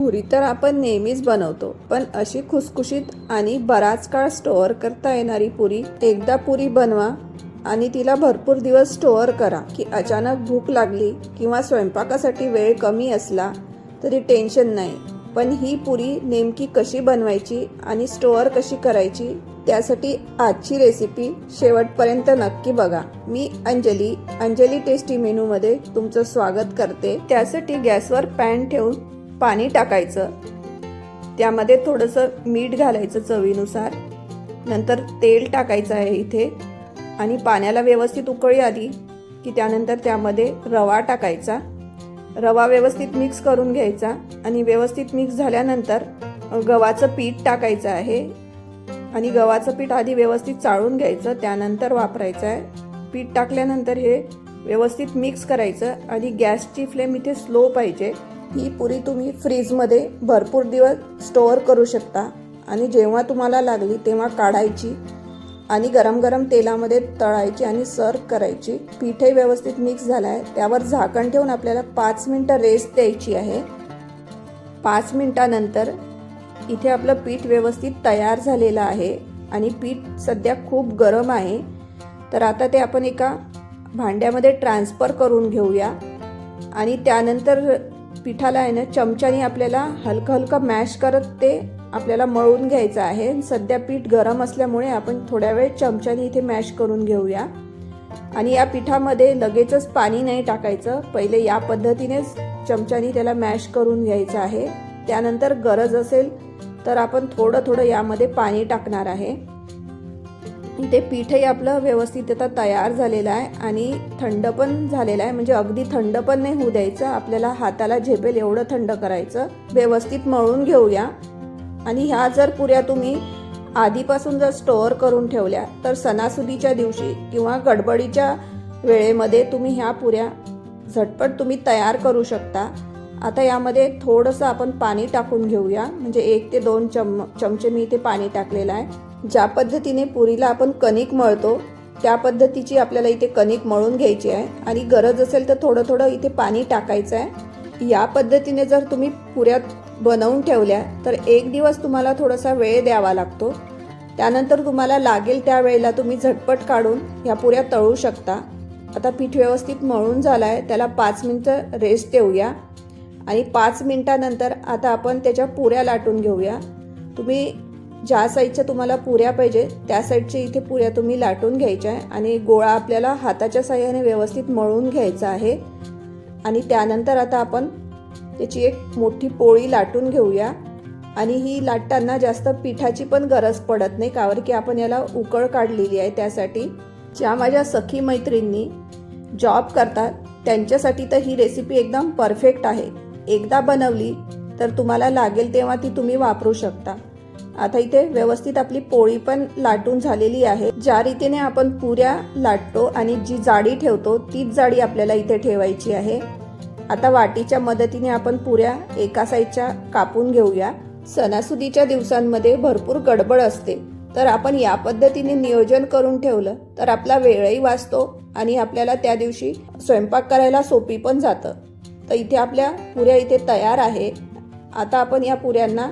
पुरी तर आपण नेहमीच बनवतो, पण अशी खुसखुशीत आणि बराच काळ स्टोअर करता येणारी पुरी एकदा पुरी बनवा आणि तिला भरपूर दिवस स्टोअर करा की अचानक भूक लागली किंवा स्वयंपाकासाठी वेळ कमी असला तरी टेन्शन नाही. पण ही पुरी नेमकी कशी बनवायची आणि स्टोअर कशी करायची त्यासाठी आजची रेसिपी शेवटपर्यंत नक्की बघा. मी अंजली टेस्टी मेनूमध्ये तुमचं स्वागत करते. त्यासाठी गॅसवर पॅन ठेवून पाणी टाकायचं, त्यामध्ये थोडंसं मीठ घालायचं चवीनुसार, नंतर तेल टाकायचं आहे इथे आणि पाण्याला व्यवस्थित उकळी आली की त्यानंतर त्यामध्ये रवा टाकायचा. रवा व्यवस्थित मिक्स करून घ्यायचा आणि व्यवस्थित मिक्स झाल्यानंतर गव्हाचं पीठ टाकायचं आहे आणि गव्हाचं पीठ आधी व्यवस्थित चाळून घ्यायचं, त्यानंतर वापरायचं आहे. पीठ टाकल्यानंतर हे व्यवस्थित मिक्स करायचं आणि गॅसची फ्लेम इथे स्लो पाहिजे. ही पुरी तुम्ही फ्रीजमध्ये भरपूर दिवस स्टोअर करू शकता आणि जेव्हा तुम्हाला लागली तेव्हा काढायची आणि गरम गरम तेलामध्ये तळायची आणि सर्व करायची. पीठही व्यवस्थित मिक्स झालं आहे, त्यावर झाकण ठेवून आपल्याला 5 मिनिटं रेस्ट द्यायची आहे. 5 मिनिटानंतर इथे आपलं पीठ व्यवस्थित तयार झालेलं आहे आणि पीठ सध्या खूप गरम आहे. तर आता ते आपण एका भांड्यामध्ये ट्रान्सफर करून घेऊया आणि त्यानंतर पिठाला आहे ना चमच्याने आपल्याला हलकं मॅश करत ते आपल्याला मळून घ्यायचं आहे. सध्या पीठ गरम असल्यामुळे आपण थोड्या वेळ चमच्याने इथे मॅश करून घेऊया आणि या पिठामध्ये लगेचच पाणी नाही टाकायचं, पहिले या पद्धतीनेच चमच्याने त्याला मॅश करून घ्यायचं आहे. त्यानंतर गरज असेल तर आपण थोडं यामध्ये पाणी टाकणार आहे. ते पीठही आपलं व्यवस्थित आता तयार झालेलं आहे आणि थंड पण झालेलं आहे, म्हणजे अगदी थंड पण नाही होऊ द्यायचं, आपल्याला हाताला झेपेल एवढं थंड करायचं. व्यवस्थित मळून घेऊया आणि ह्या जर पुऱ्या तुम्ही आधीपासून जर स्टोअर करून ठेवल्या तर सणासुदीच्या दिवशी किंवा गडबडीच्या वेळेमध्ये तुम्ही ह्या पुऱ्या झटपट तुम्ही तयार करू शकता. आता यामध्ये थोडंसं आपण पाणी टाकून घेऊया, म्हणजे 1 ते 2 चमचे मी इथे पाणी टाकलेलं आहे. ज्या पद्धतीने पुरीला आपण कणिक मळतो त्या पद्धतीची आपल्याला इथे कणिक मळून घ्यायची आहे आणि गरज असेल तर थोडं इथे पाणी टाकायचं आहे. या पद्धतीने जर तुम्ही पुऱ्या बनवून ठेवल्या तर 1 दिवस तुम्हाला थोडासा वेळ द्यावा लागतो, त्यानंतर तुम्हाला लागेल त्या वेळेला तुम्ही झटपट काढून ह्या पुऱ्या तळू शकता. आता पीठ व्यवस्थित मळून झालं आहे, त्याला 5 मिनिटं रेस्ट देऊया आणि 5 मिनिटानंतर आता आपण त्याच्या पुऱ्या लाटून घेऊया. तुम्ही ज्या साईडच्या तुम्हाला पुऱ्या पाहिजे त्या साईडच्या इथे पुऱ्या तुम्ही लाटून घ्यायच्या आहे आणि गोळा आपल्याला हाताच्या साहाय्याने व्यवस्थित मळून घ्यायचा आहे आणि त्यानंतर आता आपण त्याची एक मोठी पोळी लाटून घेऊया आणि ही लाटताना जास्त पिठाची पण गरज पडत नाही, कारण की आपण याला उकळ काढलेली आहे. त्यासाठी ज्या माझ्या सखी मैत्रिणी जॉब करतात त्यांच्यासाठी तर ही रेसिपी एकदम परफेक्ट आहे. एकदा बनवली तर तुम्हाला लागेल तेव्हा ती तुम्ही वापरू शकता. आता इथे व्यवस्थित आपली पोळी पण लाटून झालेली आहे. ज्या रीतीने आपण पुऱ्या लाटतो आणि जी जाडी ठेवतो तीच जाडी आपल्याला इथे ठेवायची आहे. आता वाटीच्या मदतीने आपण पुऱ्या एका साईडच्या कापून घेऊया. सणासुदीच्या दिवसांमध्ये भरपूर गडबड असते, तर आपण या पद्धतीने नियोजन करून ठेवलं तर आपला वेळही वाचतो आणि आपल्याला त्या दिवशी स्वयंपाक करायला सोपी पण जातं. तर इथे आपल्या पुऱ्या इथे तयार आहे. आता आपण या पुऱ्यांना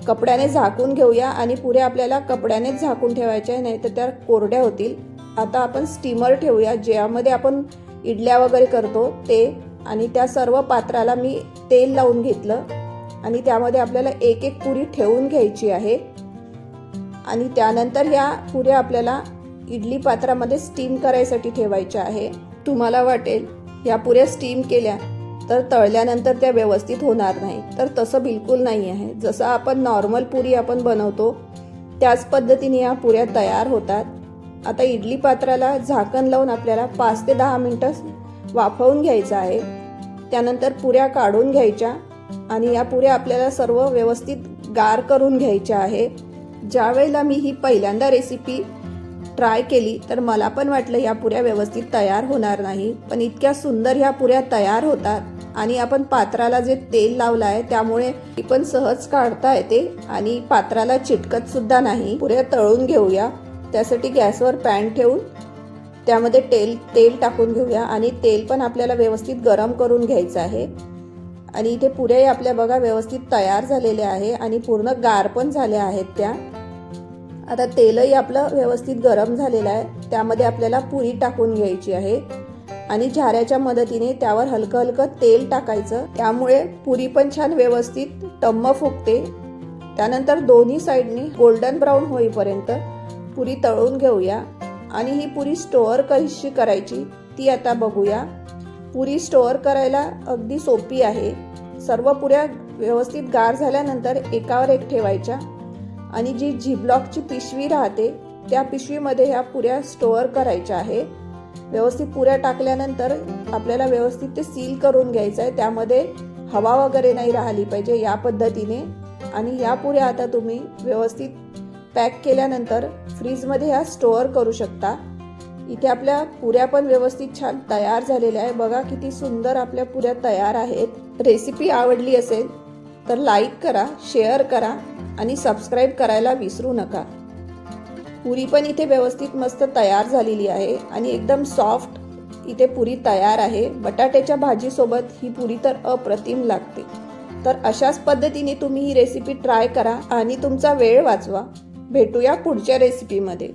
कपड्याने झाकून घेऊया आणि पुऱ्या आपल्याला कपड्यानेच झाकून ठेवायच्या, नाही तर त्या कोरड्या होतील. आता आपण स्टीमर ठेवूया, ज्यामध्ये आपण इडल्या वगैरे करतो ते, आणि त्या सर्व पात्राला मी तेल लावून घेतलं आणि त्यामध्ये आपल्याला एक पुरी ठेवून घ्यायची आहे आणि त्यानंतर ह्या पुऱ्या आपल्याला इडली पात्रामध्ये स्टीम करायसाठी ठेवायच्या आहे. तुम्हाला वाटेल ह्या पुऱ्या स्टीम केल्या तर तळल्यानंतर त्या व्यवस्थित होणार नाही, तर तसं बिलकुल नाही आहे. जसं आपण नॉर्मल पुरी आपण बनवतो त्याच पद्धतीने या पुऱ्या तयार होतात. आता इडली पात्राला झाकण लावून आपल्याला 5 ते 10 मिनिटं वाफवून घ्यायचं आहे. त्यानंतर पुऱ्या काढून घ्यायच्या आणि या पुऱ्या आपल्याला सर्व व्यवस्थित गार करून घ्यायच्या आहे. ज्या वेळेला मी ही पहिल्यांदा रेसिपी ट्राय केली तर मला पण वाटलं ह्या पुऱ्या व्यवस्थित तयार होणार नाही, पण इतक्या सुंदर ह्या पुऱ्या तयार होतात आणि आपण पात्राला जे तेल लावलं आहे त्यामुळे ती पण सहज काढता येते आणि पात्राला चिटकत सुद्धा नाही. पुऱ्या तळून घेऊया. त्यासाठी गॅसवर पॅन ठेवून त्यामध्ये तेल टाकून घेऊया आणि तेल पण आपल्याला व्यवस्थित गरम करून घ्यायचं आहे आणि इथे पुऱ्याही आपल्या बघा व्यवस्थित तयार झालेल्या आहे आणि पूर्ण गार पण झाल्या आहेत त्या. आता तेलही आपलं व्यवस्थित गरम झालेलं आहे. त्यामध्ये आपल्याला पुरी टाकून घ्यायची आहे आणि झाऱ्याच्या मदतीने त्यावर हलकं हलकं तेल टाकायचं. त्यामुळे पुरी पण छान व्यवस्थित टम्म फुगते. त्यानंतर दोन्ही साईडनी गोल्डन ब्राऊन होईपर्यंत पुरी तळून घेऊया आणि ही पुरी स्टोअर कशी करायची ती आता बघूया. पुरी स्टोअर करायला अगदी सोपी आहे. सर्व पुऱ्या व्यवस्थित गार झाल्यानंतर एकावर एक ठेवायच्या आणि जी झिपलॉकची पिशवी राहते त्या पिशवीमध्ये ह्या पुऱ्या स्टोअर करायच्या आहे. व्यवस्थित पुऱ्या टाकल्यानंतर आपल्याला व्यवस्थित ते सील करून घ्यायचं आहे. त्यामध्ये हवा वगैरे नाही राहिली पाहिजे या पद्धतीने. आणि या पुऱ्या आता तुम्ही व्यवस्थित पॅक केल्यानंतर फ्रीजमध्ये ह्या स्टोअर करू शकता. इथे आपल्या पुऱ्या पण व्यवस्थित छान तयार झालेल्या आहे. बघा किती सुंदर आपल्या पुऱ्या तयार आहेत. रेसिपी आवडली असेल तर लाईक करा, शेअर करा आणि सबस्क्राईब करायला विसरू नका. पुरी पण इथे व्यवस्थित मस्त तयार झालेली आहे आणि एकदम सॉफ्ट इथे पुरी तयार आहे. बटाट्याच्या भाजीसोबत ही पुरी तर अप्रतिम लागते. तर अशाच पद्धतीने तुम्ही ही रेसिपी ट्राय करा आणि तुमचा वेळ वाचवा. भेटूया पुढच्या रेसिपीमध्ये.